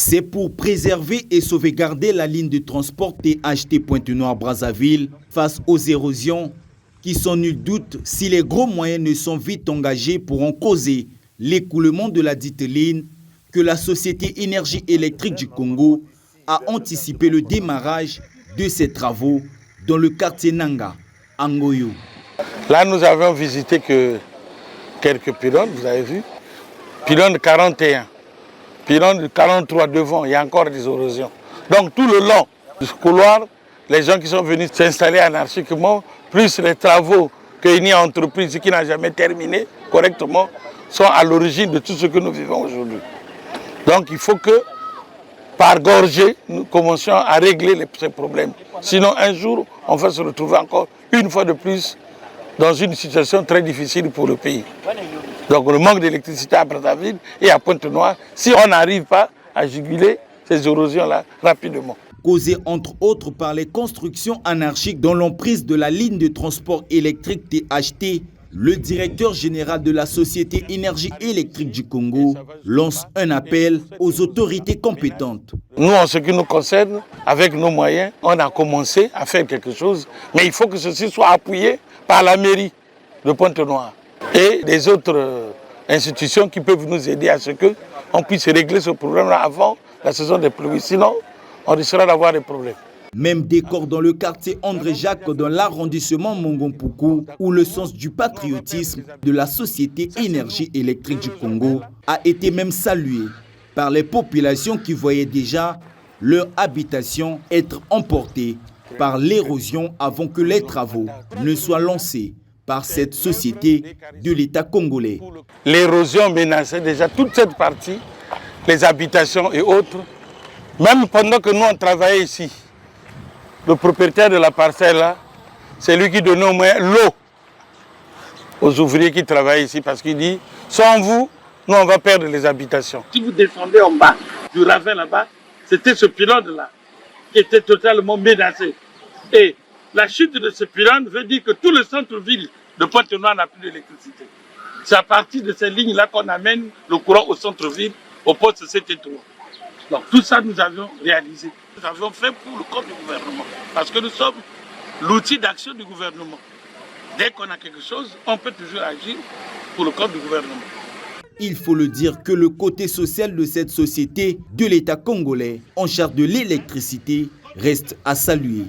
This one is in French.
C'est pour préserver et sauvegarder la ligne de transport THT Pointe-Noire-Brazzaville face aux érosions qui sont nul doute si les gros moyens ne sont vite engagés pour en causer l'écoulement de la dite ligne que la Société Énergie électrique du Congo a anticipé le démarrage de ces travaux dans le quartier Nanga, à Ngoyo. Là, nous avons visité que quelques pylônes, vous avez vu. Pylône 41, pylône 43 devant, il y a encore des érosions. Donc tout le long du couloir, les gens qui sont venus s'installer anarchiquement, plus les travaux qu'Eni a entrepris et qui n'a jamais terminé correctement, sont à l'origine de tout ce que nous vivons aujourd'hui. Donc il faut que, par gorgée, nous commencions à régler ces problèmes. Sinon, un jour, on va se retrouver encore une fois de plus dans une situation très difficile pour le pays. Donc le manque d'électricité à Brazzaville et à Pointe-Noire, si on n'arrive pas à juguler ces érosions-là rapidement. Causées entre autres par les constructions anarchiques dans l'emprise de la ligne de transport électrique THT, le directeur général de la Société Énergie électrique du Congo lance un appel aux autorités compétentes. Nous, en ce qui nous concerne, avec nos moyens, on a commencé à faire quelque chose, mais il faut que ceci soit appuyé par la mairie de Pointe-Noire et des autres institutions qui peuvent nous aider à ce qu'on puisse régler ce problème-là avant la saison des pluies. Sinon, on risquera d'avoir des problèmes. Même décor dans le quartier André-Jacques dans l'arrondissement Mongompuku, où le sens du patriotisme de la Société Énergie électrique du Congo a été même salué par les populations qui voyaient déjà leur habitation être emportée par l'érosion avant que les travaux ne soient lancés par cette société de l'État congolais. L'érosion menaçait déjà toute cette partie, les habitations et autres. Même pendant que nous on travaillait ici, le propriétaire de la parcelle là, c'est lui qui donnait au moins l'eau aux ouvriers qui travaillent ici parce qu'il dit, sans vous, nous on va perdre les habitations. Si vous descendez en bas du ravin là-bas, c'était ce pylône là qui était totalement menacé. Et la chute de ce pylône veut dire que tout le centre-ville de Pointe-Noire n'a plus d'électricité. C'est à partir de ces lignes-là qu'on amène le courant au centre-ville, au poste CT3. Donc tout ça, nous avions réalisé. Nous avions fait pour le corps du gouvernement. Parce que nous sommes l'outil d'action du gouvernement. Dès qu'on a quelque chose, on peut toujours agir pour le corps du gouvernement. Il faut le dire que le côté social de cette société de l'État congolais en charge de l'électricité reste à saluer.